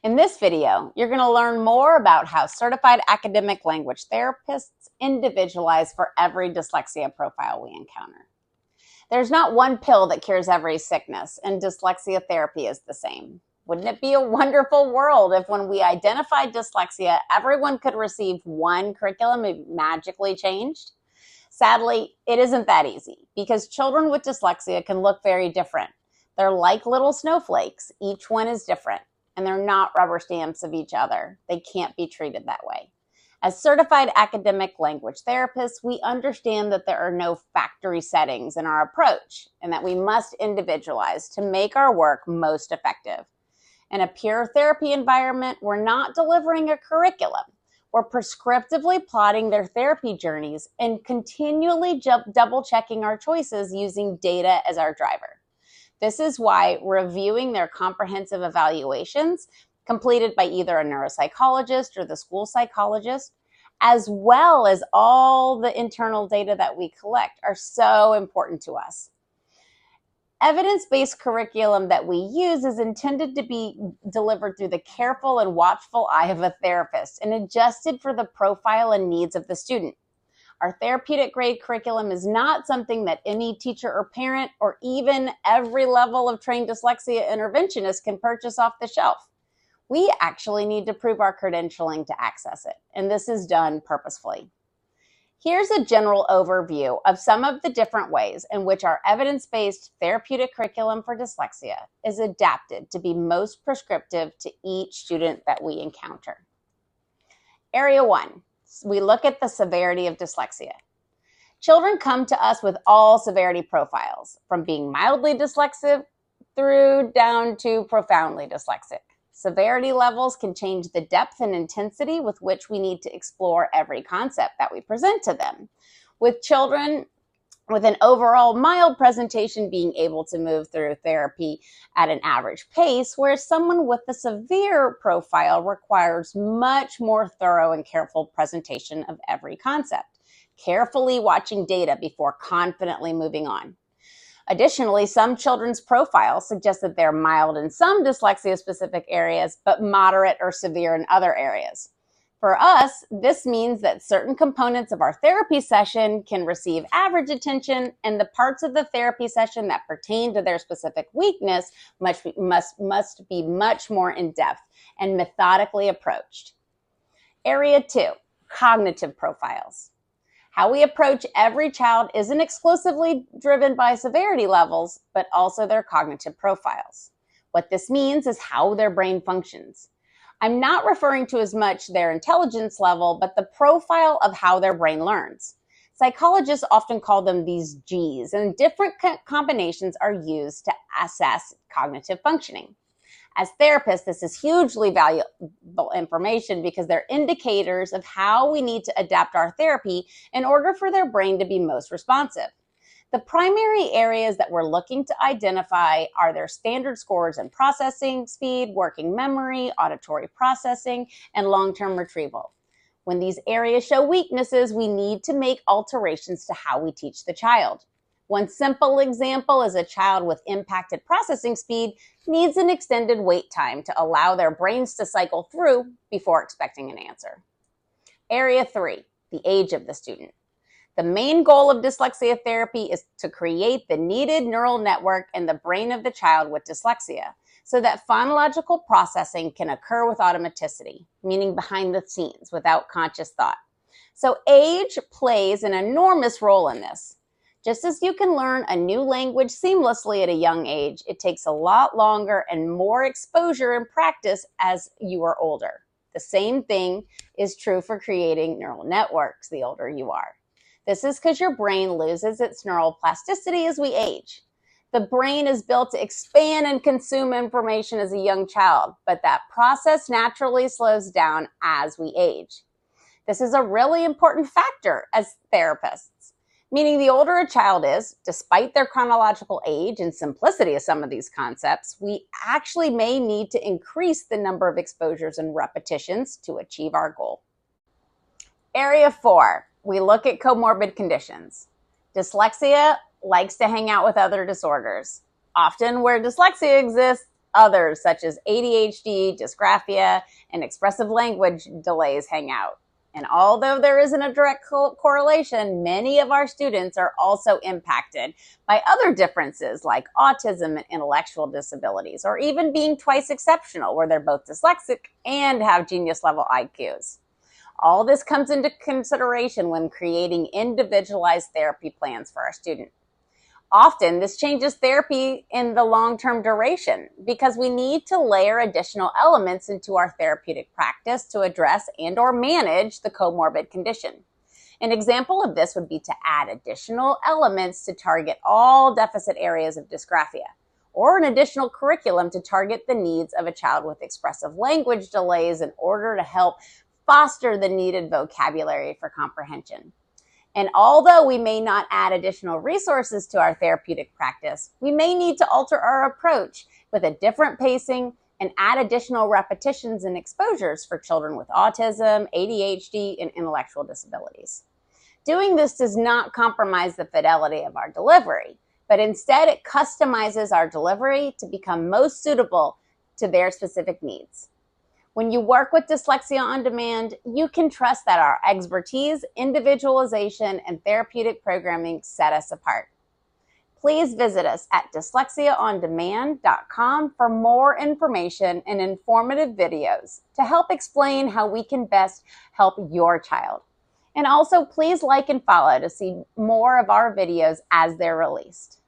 In this video, you're going to learn more about how certified academic language therapists individualize for every dyslexia profile we encounter. There's not one pill that cures every sickness, and dyslexia therapy is the same. Wouldn't it be a wonderful world if when we identified dyslexia, everyone could receive one curriculum and magically changed? Sadly, it isn't that easy because children with dyslexia can look very different. They're like little snowflakes. Each one is different, and they're not rubber stamps of each other. They can't be treated that way. As certified academic language therapists, we understand that there are no factory settings in our approach and that we must individualize to make our work most effective. In a pure therapy environment, we're not delivering a curriculum. We're prescriptively plotting their therapy journeys and continually double-checking our choices using data as our driver. This is why reviewing their comprehensive evaluations, completed by either a neuropsychologist or the school psychologist, as well as all the internal data that we collect, are so important to us. Evidence-based curriculum that we use is intended to be delivered through the careful and watchful eye of a therapist and adjusted for the profile and needs of the student. Our therapeutic grade curriculum is not something that any teacher or parent or even every level of trained dyslexia interventionist can purchase off the shelf. We actually need to prove our credentialing to access it, and this is done purposefully. Here's a general overview of some of the different ways in which our evidence-based therapeutic curriculum for dyslexia is adapted to be most prescriptive to each student that we encounter. Area 1. We look at the severity of dyslexia. Children come to us with all severity profiles, from being mildly dyslexic through down to profoundly dyslexic. Severity levels can change the depth and intensity with which we need to explore every concept that we present to them. With children with an overall mild presentation being able to move through therapy at an average pace, whereas someone with a severe profile requires much more thorough and careful presentation of every concept, carefully watching data before confidently moving on. Additionally, some children's profiles suggest that they're mild in some dyslexia-specific areas, but moderate or severe in other areas. For us, this means that certain components of our therapy session can receive average attention, and the parts of the therapy session that pertain to their specific weakness must be much more in-depth and methodically approached. Area 2, cognitive profiles. How we approach every child isn't exclusively driven by severity levels, but also their cognitive profiles. What this means is how their brain functions. I'm not referring to as much their intelligence level, but the profile of how their brain learns. Psychologists often call them these Gs, and different combinations are used to assess cognitive functioning. As therapists, this is hugely valuable information because they're indicators of how we need to adapt our therapy in order for their brain to be most responsive. The primary areas that we're looking to identify are their standard scores in processing speed, working memory, auditory processing, and long-term retrieval. When these areas show weaknesses, we need to make alterations to how we teach the child. One simple example is a child with impacted processing speed needs an extended wait time to allow their brains to cycle through before expecting an answer. Area 3, the age of the student. The main goal of dyslexia therapy is to create the needed neural network in the brain of the child with dyslexia so that phonological processing can occur with automaticity, meaning behind the scenes without conscious thought. So age plays an enormous role in this. Just as you can learn a new language seamlessly at a young age, it takes a lot longer and more exposure and practice as you are older. The same thing is true for creating neural networks the older you are. This is because your brain loses its neural plasticity as we age. The brain is built to expand and consume information as a young child, but that process naturally slows down as we age. This is a really important factor as therapists. Meaning the older a child is, despite their chronological age and simplicity of some of these concepts, we actually may need to increase the number of exposures and repetitions to achieve our goal. Area 4, we look at comorbid conditions. Dyslexia likes to hang out with other disorders. Often where dyslexia exists, others such as ADHD, dysgraphia, and expressive language delays hang out. And although there isn't a direct correlation, many of our students are also impacted by other differences like autism and intellectual disabilities, or even being twice exceptional, where they're both dyslexic and have genius level IQs. All this comes into consideration when creating individualized therapy plans for our student. Often, this changes therapy in the long-term duration because we need to layer additional elements into our therapeutic practice to address and or manage the comorbid condition. An example of this would be to add additional elements to target all deficit areas of dysgraphia, or an additional curriculum to target the needs of a child with expressive language delays in order to help foster the needed vocabulary for comprehension. And although we may not add additional resources to our therapeutic practice, we may need to alter our approach with a different pacing and add additional repetitions and exposures for children with autism, ADHD, and intellectual disabilities. Doing this does not compromise the fidelity of our delivery, but instead it customizes our delivery to become most suitable to their specific needs. When you work with Dyslexia on Demand, you can trust that our expertise, individualization, and therapeutic programming set us apart. Please visit us at dyslexiaondemand.com for more information and informative videos to help explain how we can best help your child. And also, please like and follow to see more of our videos as they're released.